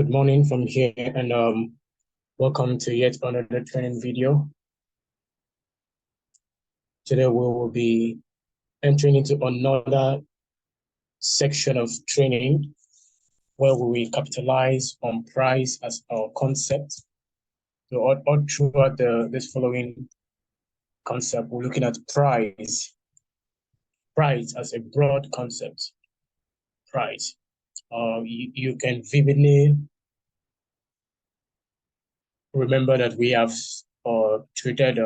Good morning from here, and welcome to yet another training video. Today we will be entering into another section of training where we will capitalize on price as our concept. So all throughout this following concept, we're looking at price as a broad concept. Price. You can vividly remember that we have treated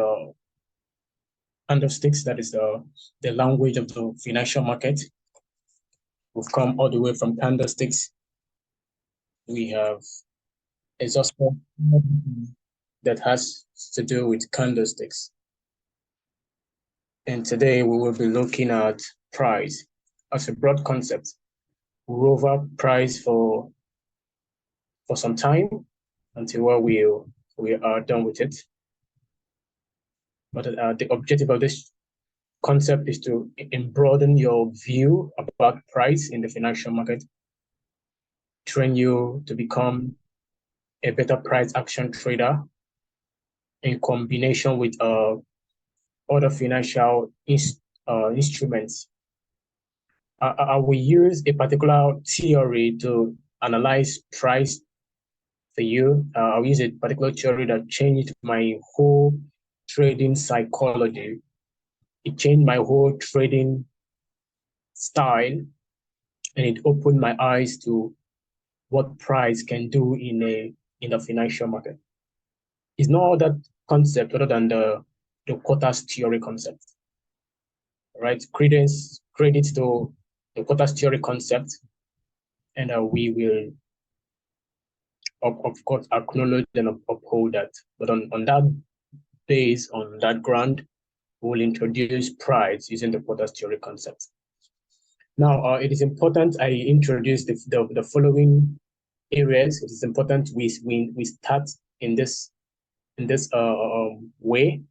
candlesticks, that is the language of the financial market. We've come all the way from candlesticks. We have exhausted that has to do with candlesticks. And today we will be looking at price as a broad concept. We'll over price for some time until we are done with it. But the objective of this concept is to broaden your view about price in the financial market, train you to become a better price action trader in combination with other financial instruments. I will use a particular theory to analyze price for you. I'll use a particular theory that changed my whole trading psychology. It changed my whole trading style, and it opened my eyes to what price can do in the financial market. It's no other concept other than the quotas theory concept. Right? Credits to the quotas theory concept, and we will of course acknowledge and uphold that. But on that base, on that ground, we will introduce price using the quotas theory concept. Now, it is important I introduce the following areas. It is important we start in this way,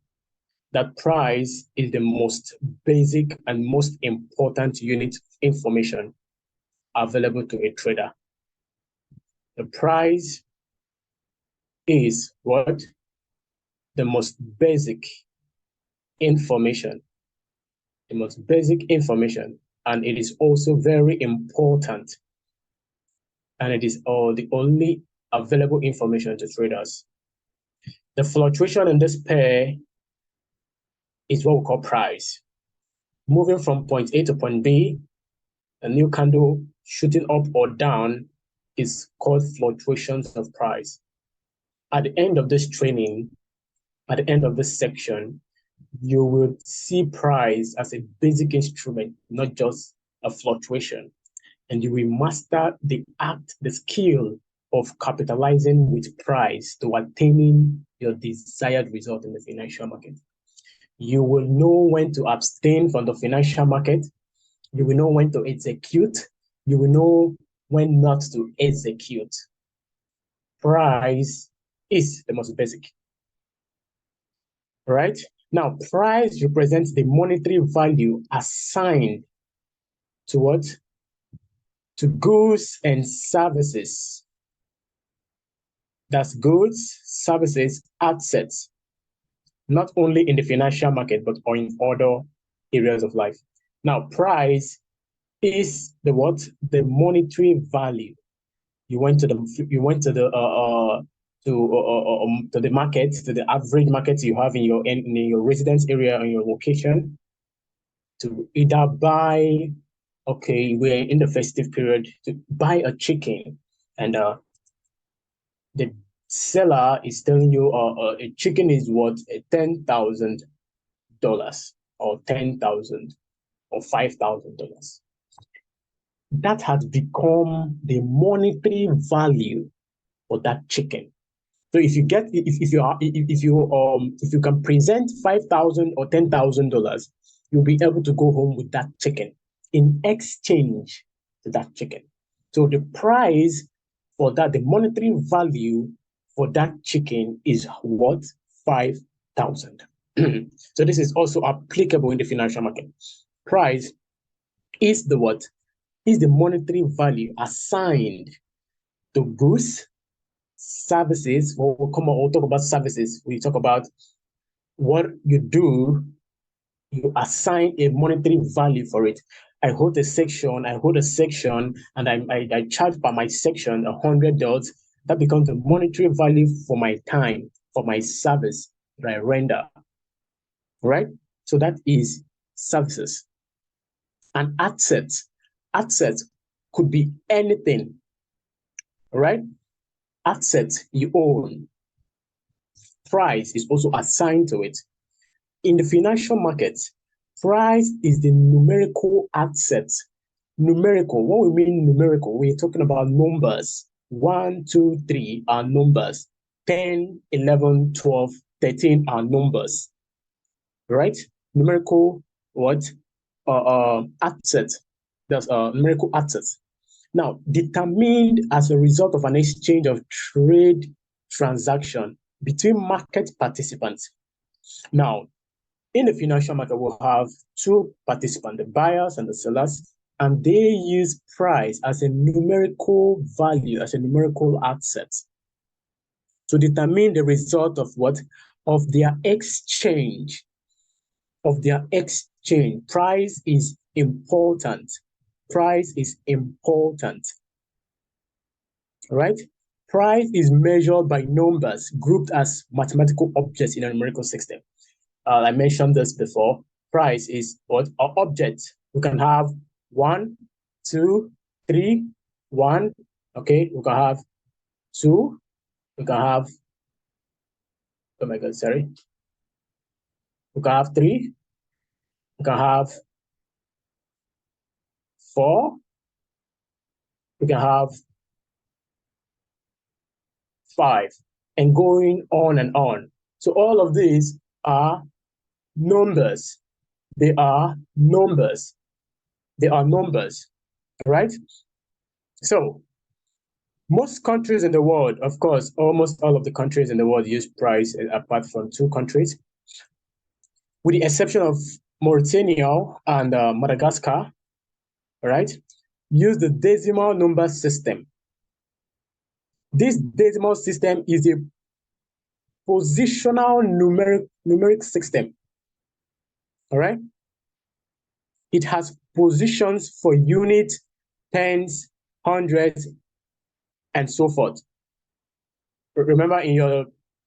that price is the most basic and most important unit of information available to a trader. The price is what? The most basic information. The most basic information, and it is also very important. And it is the only available information to traders. The fluctuation in this pair is what we call price. Moving from point A to point B, a new candle shooting up or down is called fluctuations of price. At the end of this training, at the end of this section, you will see price as a basic instrument, not just a fluctuation. And you will master the art, the skill of capitalizing with price to attaining your desired result in the financial market. You will know when to abstain from the financial market. You will know when to execute. You will know when not to execute. Price is the most basic. Right? Now, price represents the monetary value assigned to what? To goods and services. That's goods, services, assets, not only in the financial market, but in other areas of life. Now, price is the what? The monetary value. You went to the market, to the average market you have in your residence area, in your location, to either buy. Okay, we're in the festive period, to buy a chicken, and the seller is telling you a chicken is worth $10,000 or $10,000 or $5,000. That has become the monetary value for that chicken. So if you can present $5,000 or $10,000, you'll be able to go home with that chicken in exchange to that chicken. So the price for that, the monetary value for that chicken is what? 5,000. So this is also applicable in the financial market. Price is the what? Is the monetary value assigned to goods, services. We'll talk about services. We talk about what you do. You assign a monetary value for it. I hold a section, and I charge by my section $100. That becomes the monetary value for my time, for my service that I render. Right? So that is services. And assets could be anything. Right? Assets you own. Price is also assigned to it. In the financial markets, price is the numerical asset. Numerical, what we mean numerical, we're talking about numbers. 1, 2, 3 are numbers. 10, 11, 12, 13 are numbers. Right? Numerical what? Asset. That's numerical assets. Now, determined as a result of an exchange of trade transaction between market participants. Now, in the financial market, we'll have two participants, the buyers and the sellers, and they use price as a numerical value, as a numerical asset to determine the result of what? Of their exchange. Price is important. Price is important. Right? Price is measured by numbers grouped as mathematical objects in a numerical system. I mentioned this before. Price is what? An object. We can have 1, 2, 3, 1. Okay, we can have 2. We can have, oh my God, sorry. We can have 3. We can have 4. We can have 5, and going on and on. So all of these are numbers. They are numbers. They are numbers, right? So most countries in the world, of course, almost all of the countries in the world use price apart from 2 countries, with the exception of Mauritania and Madagascar, right? Use the decimal number system. This decimal system is a positional numeric system, all right? It has positions for units, tens, hundreds, and so forth. Remember in your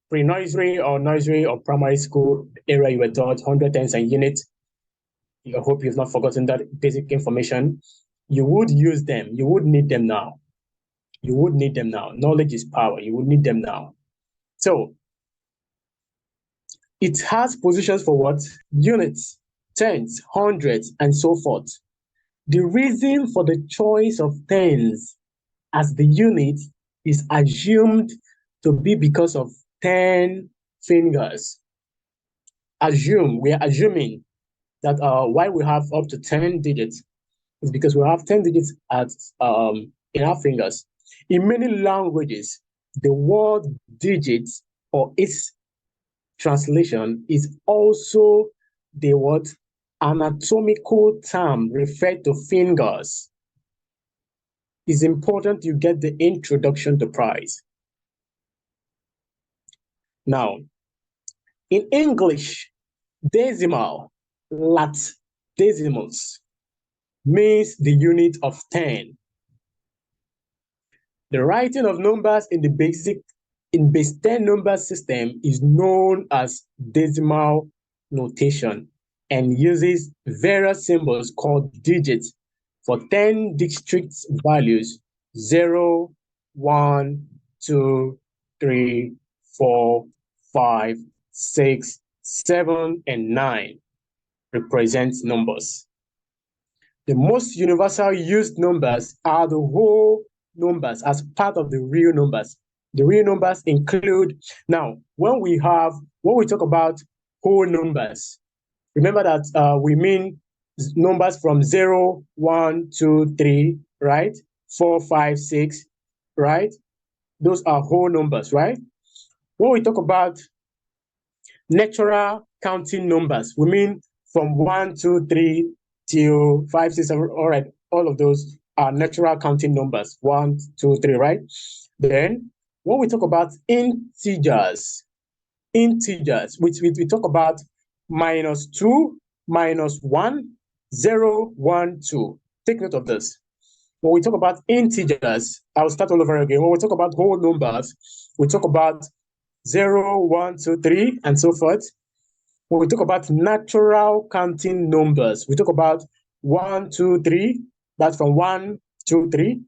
pre-nursery or primary school area, you were taught 100, tens, and units. I hope you've not forgotten that basic information. You would use them. You would need them now. You would need them now. Knowledge is power. You would need them now. So it has positions for what? Units, tens, hundreds, and so forth. The reason for the choice of tens as the unit is assumed to be because of 10 fingers. We are assuming that why we have up to 10 digits is because we have 10 digits in our fingers. In many languages, the word digits or its translation is also the word anatomical term referred to fingers. It's important you get the introduction to price. Now, in English, decimal, lat decimals, means the unit of 10. The writing of numbers in base 10 number system is known as decimal notation and uses various symbols called digits for 10 distinct values: 0, 1, 2, 3, 4, 5, 6, 7, and 9 represent numbers. The most universal used numbers are the whole numbers as part of the real numbers. The real numbers include, now, when we talk about whole numbers, remember that we mean numbers from 0, 1, 2, 3, right? 4, 5, 6, right? Those are whole numbers, right? When we talk about natural counting numbers, we mean from 1, 2, 3 till 5, 6, 7, all right, all of those are natural counting numbers, 1, 2, 3, right? Then when we talk about integers, we talk about -2, -1, 0, 1, 2. Take note of this. When we talk about integers, I'll start all over again. When we talk about whole numbers, we talk about 0, 1, 2, 3, and so forth. When we talk about natural counting numbers, we talk about 1, 2, 3. That's from 1, 2, 3.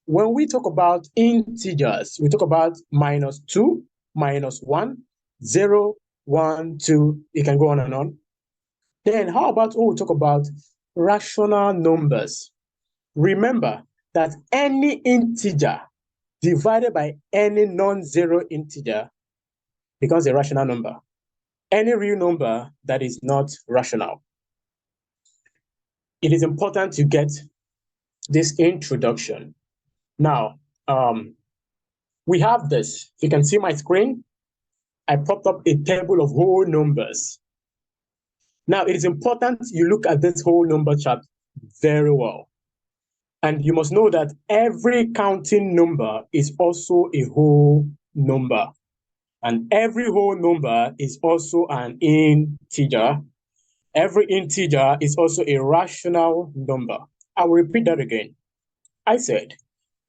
When we talk about integers, we talk about -2, -1, 0, 1, 2. You can go on and on. Then how about when we talk about rational numbers? Remember that any integer divided by any non-zero integer becomes a rational number. Any real number that is not rational. It is important to get this introduction. Now, we have this. If you can see my screen, I popped up a table of whole numbers. Now, it is important you look at this whole number chart very well. And you must know that every counting number is also a whole number. And every whole number is also an integer. Every integer is also a rational number. I will repeat that again. I said,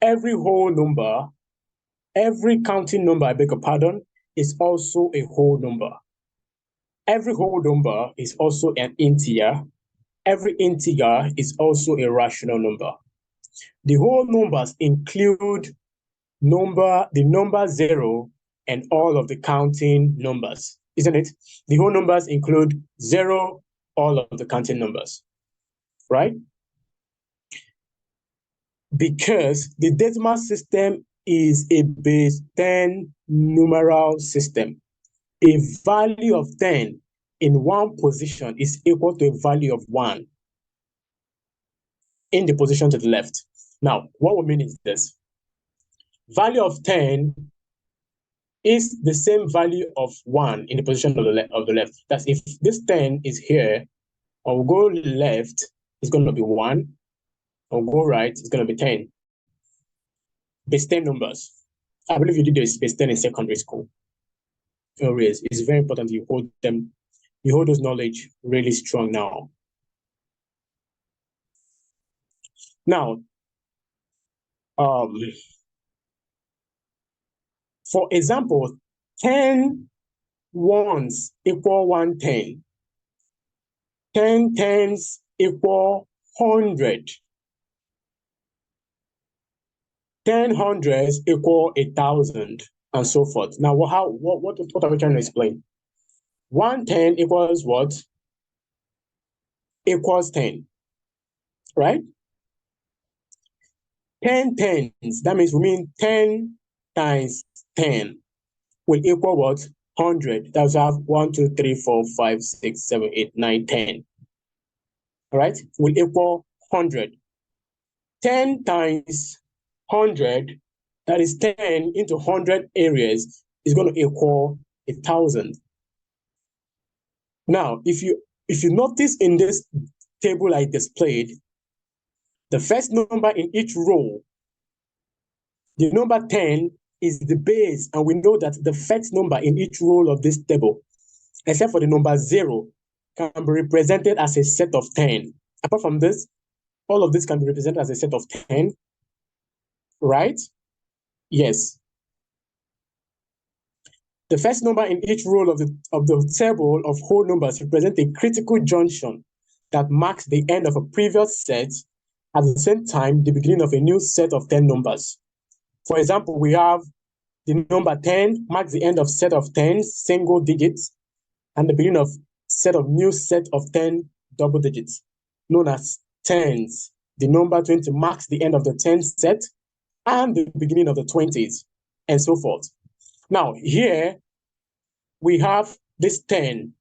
every whole number, every counting number, I beg your pardon, is also a whole number. Every whole number is also an integer. Every integer is also a rational number. The whole numbers include the number 0 and all of the counting numbers, isn't it? The whole numbers include 0, all of the counting numbers, right? Because the decimal system is a base 10 numeral system. A value of 10 in one position is equal to a value of 1 in the position to the left. Now, what we mean is this. Value of 10 is the same value of 1 in the position of the left. That's if this 10 is here, I'll go left, it's going to be 1. I'll go right, it's going to be 10. Base 10 numbers. I believe you did this base 10 in secondary school. Always, it's very important you hold them, you hold those knowledge really strong now. Now, for example, 10 ones equal 110. 10 tens equal 100. 10 hundreds equal 1,000, and so forth. Now, what are we trying to explain? 110 equals what? Equals 10, right? 10 tens, that means we mean 10 times 10 will equal what? 100. That will have 1, 2, 3, 4, 5, 6, 7, 8, 9, 10. All right? Will equal 100. 10 times 100, that is 10 into 100 areas, is going to equal 1,000. Now, if you notice in this table I displayed, the first number in each row, the number 10 is the base, and we know that the first number in each row of this table, except for the number 0, can be represented as a set of 10. Apart from this, all of this can be represented as a set of 10, right? Yes. The first number in each row of the table of whole numbers represents a critical junction that marks the end of a previous set, at the same time the beginning of a new set of 10 numbers. For example, we have the number 10 marks the end of set of 10 single digits and the beginning of set of new set of 10 double digits, known as tens. The number 20 marks the end of the 10 set and the beginning of the 20s, and so forth. Now, here we have this 10.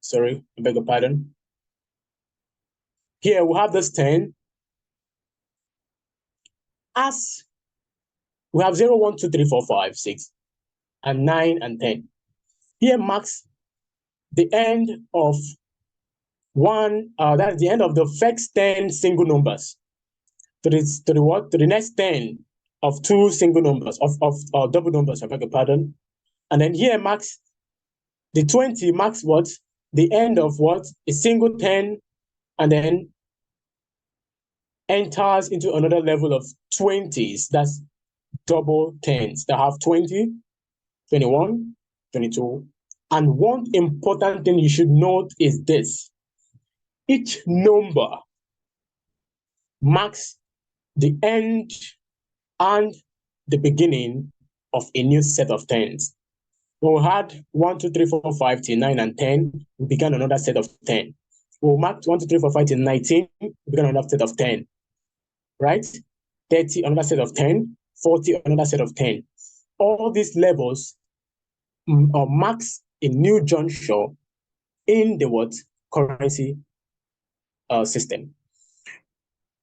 Sorry, I beg your pardon. Here we have this 10 as we have 0, 1, 2, 3, 4, 5, 6, and 9 and 10. Here marks the end of that's the end of the first 10 single numbers. To the next 10 of two single numbers, of double numbers, I beg your pardon. And then here marks the 20 marks what? The end of what? A single 10, and then enters into another level of 20s. That's double 10s that have 20, 21, 22. And one important thing you should note is this. Each number marks the end and the beginning of a new set of tens. We had 1, 2, 3, 4, 5 till 9 and 10. We began another set of 10. We'll mark 1, 2, 3, 4, 5 till 19. We began another set of 10. Right? 30, another set of 10. 40, another set of 10. All these levels marks a new juncture in the what? Currency system.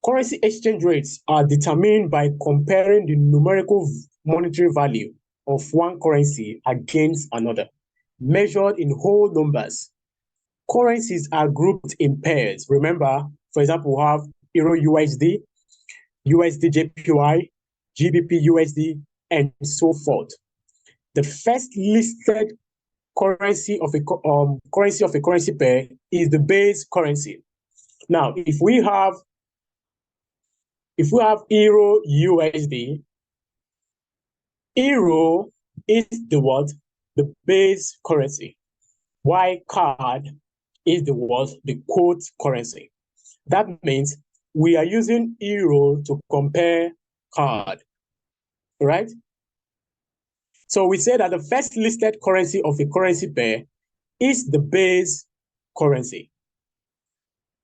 Currency exchange rates are determined by comparing the numerical monetary value of one currency against another, measured in whole numbers. Currencies are grouped in pairs. Remember, for example, we have Euro USD, USD JPY, GBP USD, and so forth. The first listed currency of a currency pair is the base currency. Now, if we have Euro USD, Euro is the what? The base currency. While CAD is the what? The quote currency. That means we are using Euro to compare CAD, right? So we say that the first listed currency of a currency pair is the base currency,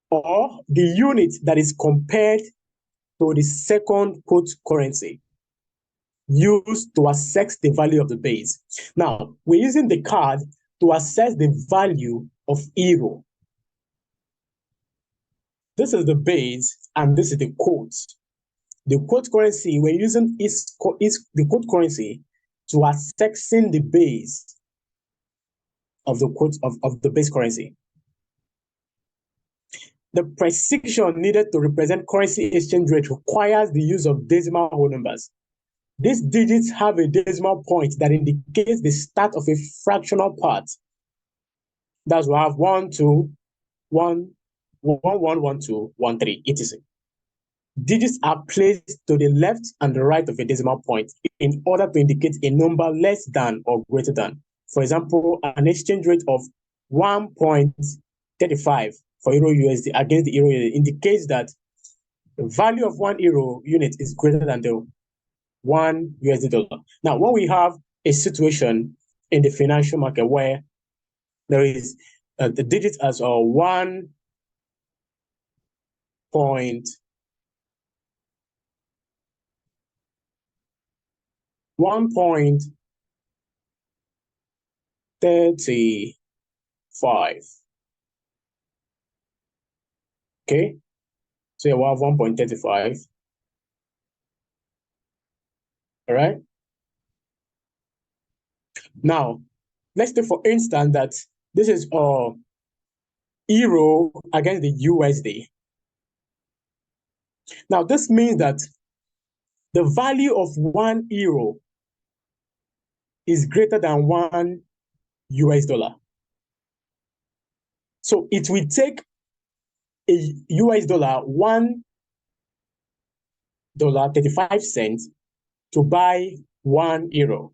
or the unit that is compared to the second quote currency used to assess the value of the base. Now, we're using the CAD to assess the value of Euro. This is the base, and this is the quote. The quote currency, we're using is the quote currency to assessing the base of the quote of the base currency. The precision needed to represent currency exchange rate requires the use of decimal whole numbers. These digits have a decimal point that indicates the start of a fractional part. That's we have 1, 2, 1, 1, 1, 1, 2, 1, 3, etc. Digits are placed to the left and the right of a decimal point in order to indicate a number less than or greater than. For example, an exchange rate of 1.35 for Euro USD against the Euro USD indicates that the value of 1 Euro unit is greater than the 1 USD dollar. Now, when we have a situation in the financial market where there is the digits as 1 point 1.35. Okay, so you have 1.35. All right. Now, let's take for instance that this is Euro against the USD. Now, this means that the value of 1 Euro is greater than 1 US dollar. So it will take a US dollar $1.35 to buy 1 Euro.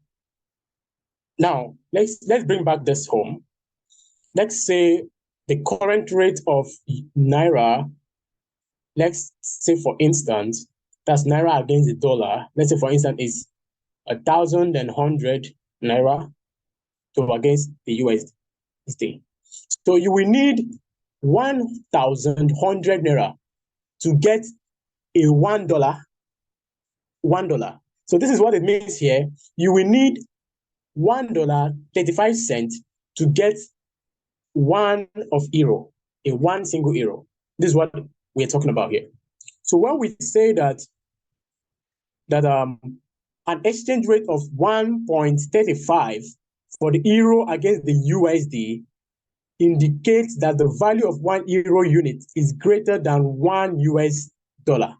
Now, let's bring back this home. Let's say the current rate of Naira, let's say for instance, that's Naira against the dollar. Let's say for instance is 1,100 Naira to against the USD. So you will need 1,100 Naira to get a $1. So this is what it means here. You will need $1.35 to get 1 of Euro, a 1 single Euro. This is what we're talking about here. So when we say that an exchange rate of 1.35 for the Euro against the USD indicates that the value of 1 Euro unit is greater than 1 US dollar.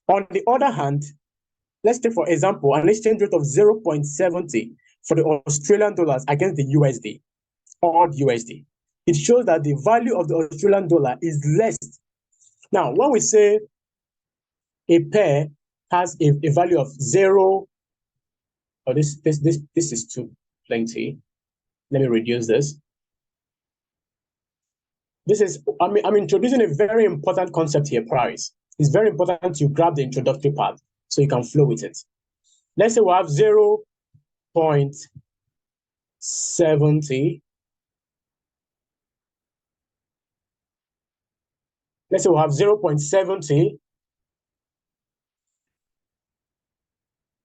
On the other hand, let's take for example an exchange rate of 0.70 for the Australian dollars against the USD, odd USD. It shows that the value of the Australian dollar is less. Now, when we say a pair has a value of 0, oh, this is too plenty. Let me reduce this. I'm introducing a very important concept here, price. It's very important to grab the introductory part so you can flow with it. Let's say we have 0.70. Let's say we have 0.70.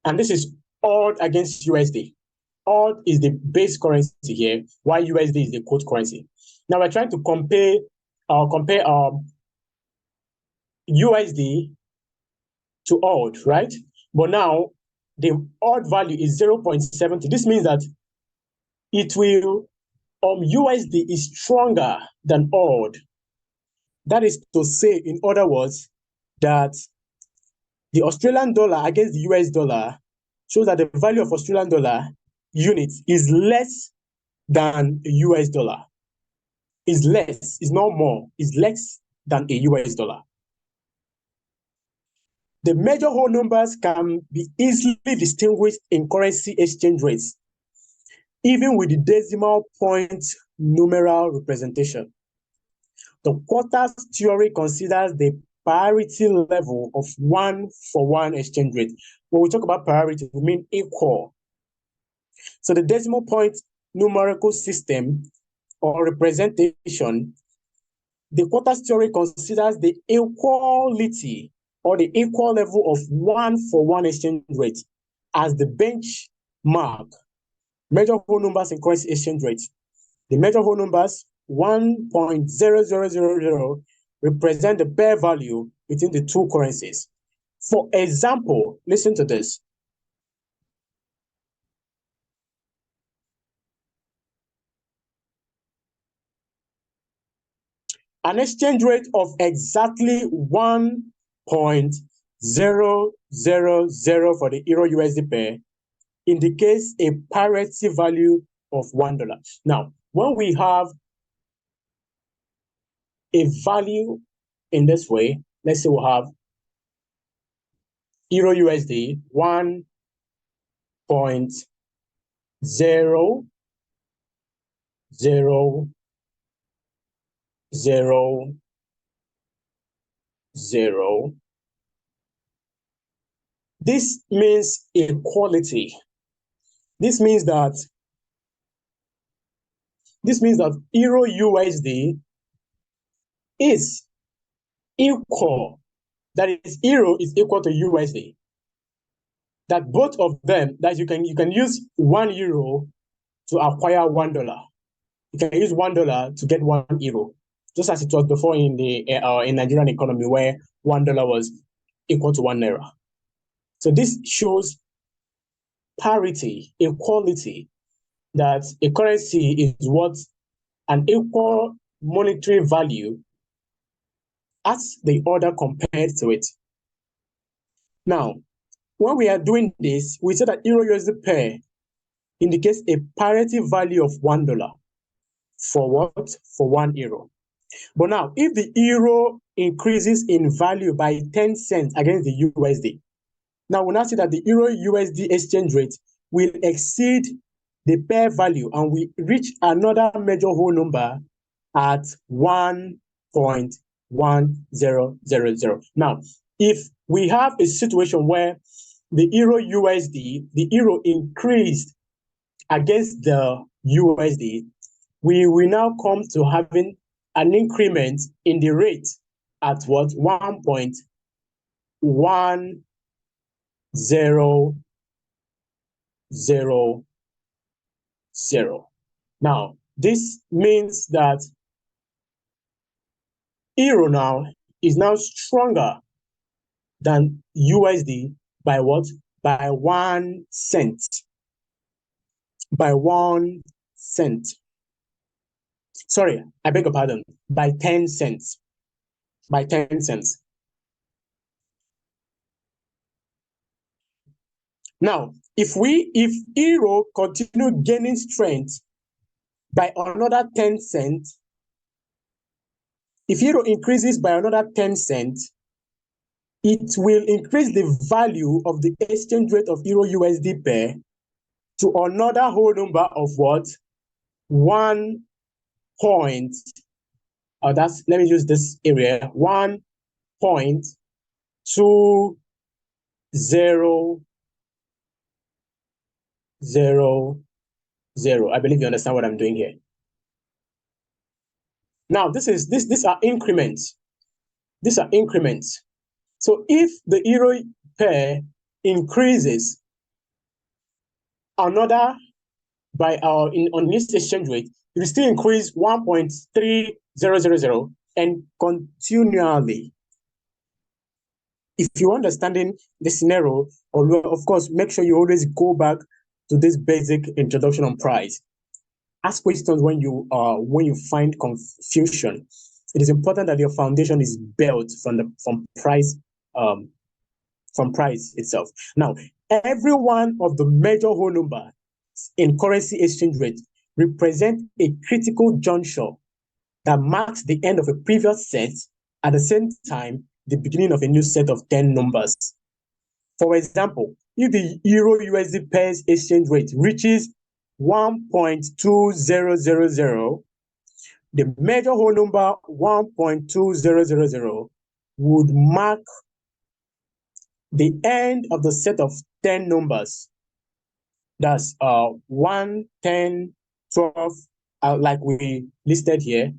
And this is odd against USD. Odd is the base currency here, while USD is the quote currency. Now we're trying to compare USD to odd, right? But now the odd value is 0.70. This means that it will USD is stronger than odd. That is to say, in other words, that the Australian dollar against the US dollar shows that the value of Australian dollar unit is less than a US dollar. Is less, is not more, is less than a US dollar. The major whole numbers can be easily distinguished in currency exchange rates, even with the decimal point numeral representation. The quarters theory considers the parity level of 1-for-1 exchange rate. When we talk about parity, we mean equal. So the decimal point numerical system or representation, the quarters theory considers the equality or the equal level of 1-for-1 exchange rate as the benchmark. Measure whole numbers in currency exchange rates. The measure whole numbers 1.0000 represent the pair value between the two currencies. For example, listen to this. An exchange rate of exactly 1.000 for the Euro USD pair indicates a parity value of $1. Now, when we have a value in this way, let's say we have Euro USD 1.000. This means equality. This means that Euro USD is equal. That is, Euro is equal to USD. That both of them, that you can use €1 to acquire $1. You can use $1 to get €1, just as it was before in the in Nigerian economy, where $1 was equal to €1. So this shows parity, equality, that a currency is worth an equal monetary value as the other compared to it. Now, when we are doing this, we say that Euro USD pair indicates a parity value of $1 for what? For €1. But now, if the euro increases in value by 10 cents against the USD, now we now see that the Euro USD exchange rate will exceed the pair value and we reach another major whole number at 1.1000. Now, if we have a situation where the Euro USD, the euro increased against the USD, we will now come to having an increment in the rate at what? 1.1000. Now, this means that euro now is now stronger than USD by what? By 1 cent. By 1 cent. Sorry, I beg your pardon. By 10 cents. By 10 cents. Now, if euro continue gaining strength by another 10 cents, if euro increases by another 10 cents, it will increase the value of the exchange rate of euro USD pair to another whole number of what? 1 point, let me use this area, 1.2000. I believe you understand what I'm doing here. Now, these are increments. These are increments. So if the euro pair increases another by on this exchange rate, it will still increase 1.3000 and continually. If you're understanding the scenario, or of course, make sure you always go back to this basic introduction on price. Ask questions when you find confusion. It is important that your foundation is built from price itself. Now, every one of the major whole numbers in currency exchange rate represent a critical juncture that marks the end of a previous set, at the same time, the beginning of a new set of 10 numbers. For example, if the euro USD pairs exchange rate reaches 1.2000, the major whole number 1.2000 would mark the end of the set of 10 numbers. That's 1, 10, 12, like we listed here.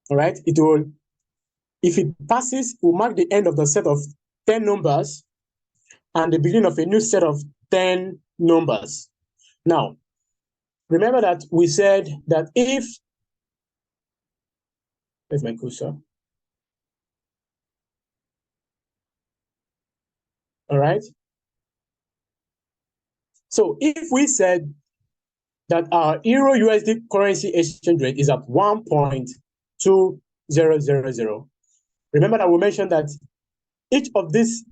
All right, it will, if it passes, it will mark the end of the set of 10 numbers and the beginning of a new set of 10 numbers. Now, remember that we said that if, where's my cursor? All right. So if we said that our euro USD currency exchange rate is at 1.2000, remember that we mentioned that each of these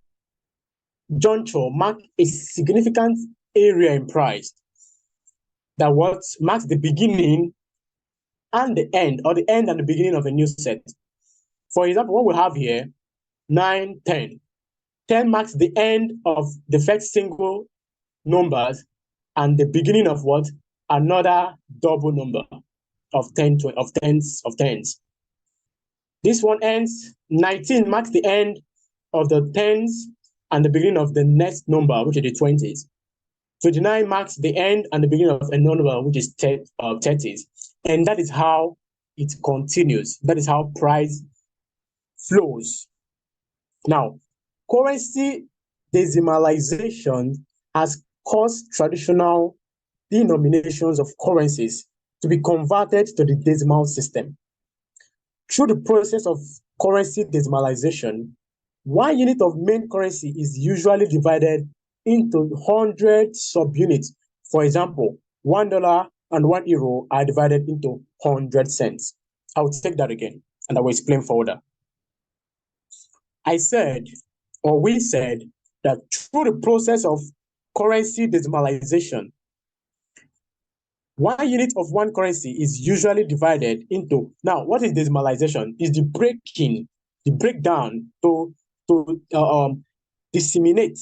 juncture mark a significant area in price that what marks the beginning and the end, or the end and the beginning of a new set. For example, what we have here, 9, 10. 10 marks the end of the first single numbers and the beginning of what? Another double number of tens. This one ends, 19 marks the end of the tens and the beginning of the next number, which is the 20s. 29 marks the end and the beginning of a number, which is 30s. And that is how it continues. That is how price flows. Now, currency decimalization has caused traditional denominations of currencies to be converted to the decimal system. Through the process of currency decimalization, one unit of main currency is usually divided into 100 subunits. For example, $1 and €1 are divided into 100 cents. I will take that again and I will explain further. I said, or we said, that through the process of currency decimalization, one unit of one currency is usually divided into, now what is decimalization? Is the breakdown to disseminate,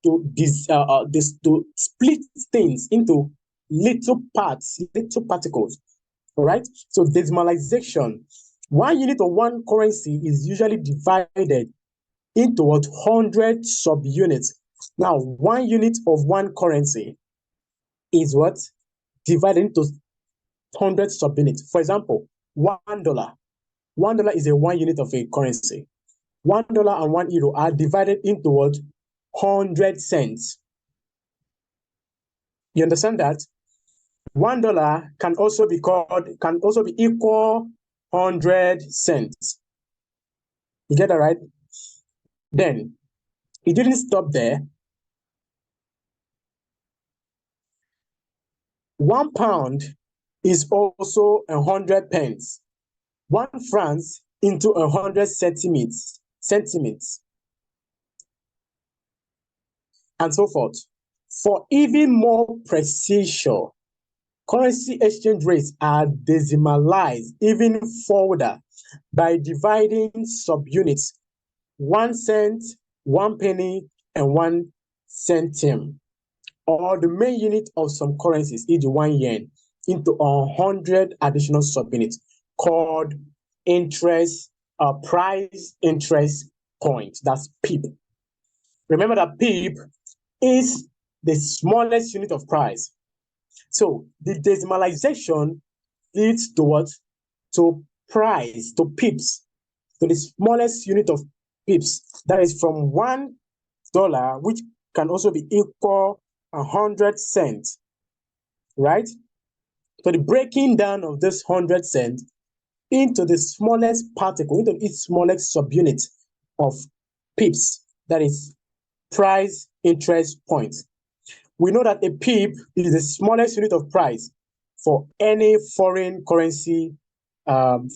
to split things into little parts, little particles. All right. So decimalization, one unit of one currency is usually divided into 100 subunits. Now, one unit of one currency is what? Divided into 100 subunits. For example, $1. $1 is a 1 unit of a currency. $1 and €1 are divided into what? 100 cents. You understand that? $1 can also be equal 100 cents. You get that right? Then it didn't stop there. £1 is also 100 pence. 1 franc into 100 centimeters. and so forth. For even more precision, currency exchange rates are decimalized even further by dividing subunits 1 cent, 1 penny, and 1 centime, or the main unit of some currencies, e.g. 1 yen, into 100 additional subunits called price interest point. That's PIP. Remember that PIP is the smallest unit of price. So the decimalization leads to what? To price, to pips, to the smallest unit of pips. That is from $1, which can also be equal 100 cents, right? So the breaking down of this 100 cents into the smallest particle, into its smallest subunit of pips, that is price interest point. We know that a pip is the smallest unit of price for any foreign currency. For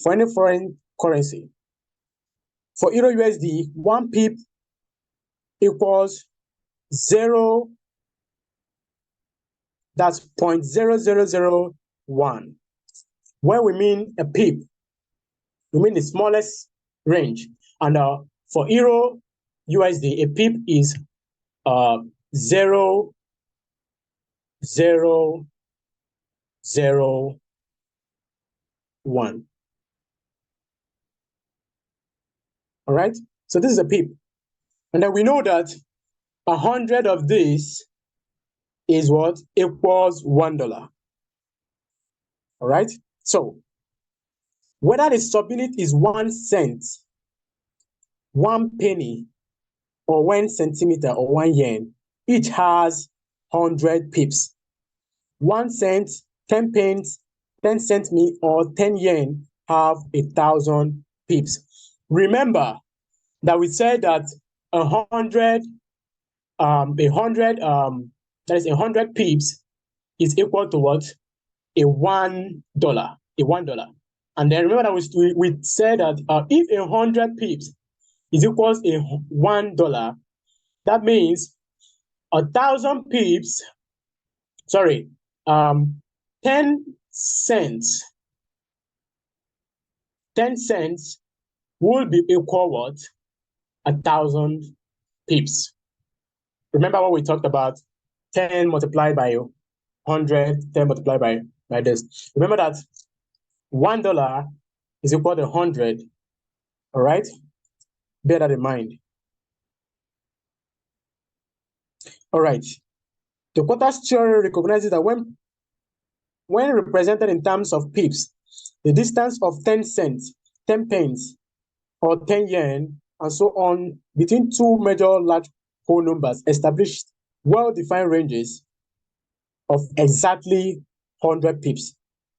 Euro USD, 1 pip equals 0. That's 0.0001. When we mean a pip, we mean the smallest range. And for Euro USD, a pip is 0.0001. All right, so this is a pip. And then we know that 100 of this is what? Equals $1. All right, so whether the subunit is 1 cent, 1 penny, or 1 centimeter, or 1 yen, each has 100 pips. 1 cent, 10 pence, 10 centime, or 10 yen have 1,000 pips. Remember that we said that 100 pips is equal to what? $1. $1. And then remember that we said that if 100 pips is equals $1, that means 1,000 pips, 10 cents. 10 cents will be equal what? 1,000 pips. Remember what we talked about? 10 multiplied by 100, 10 multiplied by this. Remember that $1 is equal to 100. All right? Bear that in mind. All right. The Quotas theory recognizes that when represented in terms of pips, the distance of 10 cents, 10 pence, or 10 yen, and so on, between two major large whole numbers established well-defined ranges of exactly 100 pips.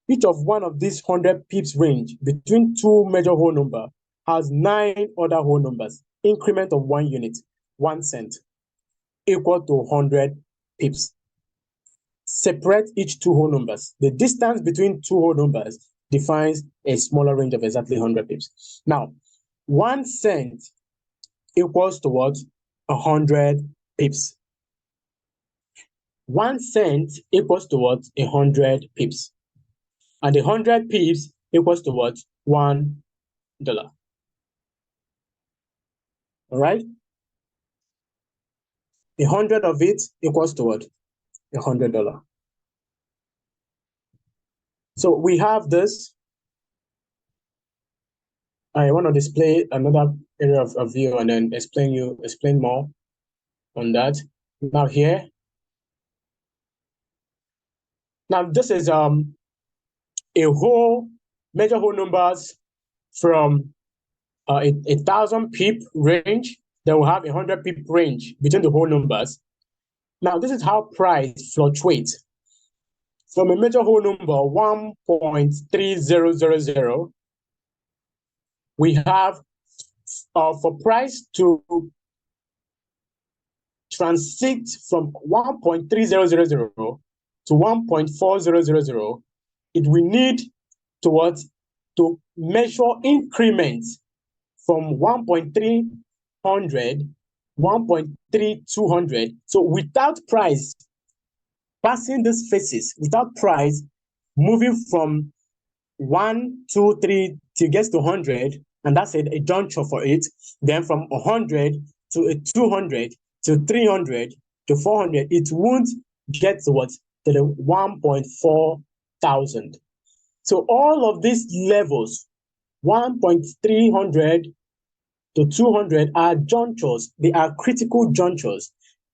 Each of one of these 100 pips range between two major whole numbers has 9 other whole numbers, increment of 1 unit, 1 cent, equal to 100 pips. Separate each two whole numbers. The distance between two whole numbers defines a smaller range of exactly 100 pips. Now, 1 cent equals to what? 100 pips. 1 cent equals to what? 100 pips. And 100 pips equals to what? $1. All right? 100 of it equals to what? $100. So we have this. I want to display another area of view and then explain more on that. Now here. Now this is a whole major whole numbers from a 1,000 pip range. Then we'll have 100 pip range between the whole numbers. Now this is how price fluctuates. From a major whole number 1.3000, we have for price to transit from 1.3000 to 1.4000, it will need to measure increments from 1.300, 1.3200. So without price passing these phases, without price moving from 1, 2, 3 till it gets to 100, and that's a juncture for it. Then from 100 to a 200 to 300 to 400, it won't get to what? To the 1.4 thousand. So all of these levels, 1.300 to 200, are junctures. They are critical junctures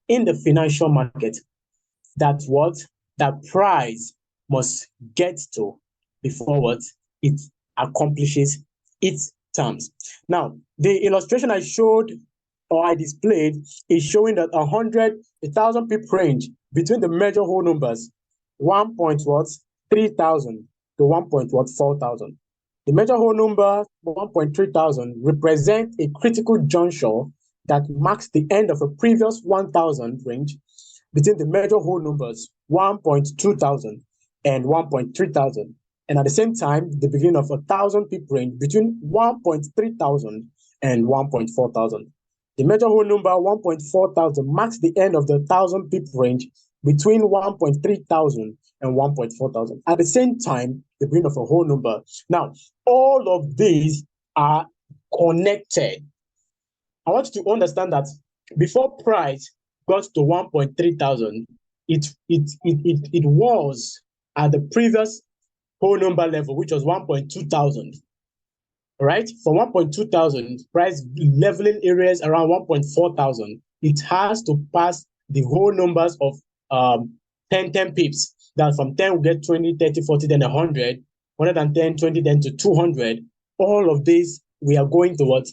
in the financial market that what that price must get to before what it accomplishes its terms. Now, the illustration I showed or I displayed is showing that 1,000 pip range between the major whole numbers 1.3,000 to 1.4,000. The major whole number 1.3,000 represents a critical juncture that marks the end of a previous 1,000 range between the major whole numbers 1.2,000 and 1.3,000, and at the same time the beginning of 1,000 pip range between 1.3,000 and 1.4,000. The major whole number 1.4,000 marks the end of the 1,000 pip range between 1.3,000 and 1.4,000. At the same time, the beginning of a whole number. Now, all of these are connected. I want you to understand that before price got to 1.3,000, it was at the previous whole number level, which was 1.2,000. Right? From 1.2,000, price leveling areas around 1.4,000, it has to pass the whole numbers of 10 pips. That from 10 we get 20, 30, 40, then 100, 110, 20, then to 200. All of these, we are going to what?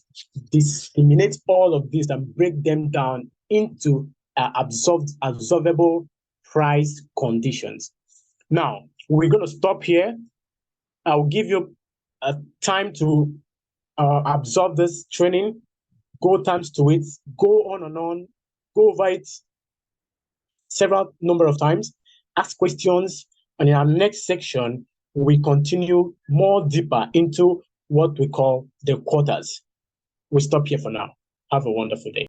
Discriminate all of these and break them down into absorbable price conditions. Now, we're going to stop here. I'll give you time to absorb this training, go times to it, go on and on, go over it several number of times, ask questions, and in our next section, we continue more deeper into what we call the quarters. We stop here for now. Have a wonderful day.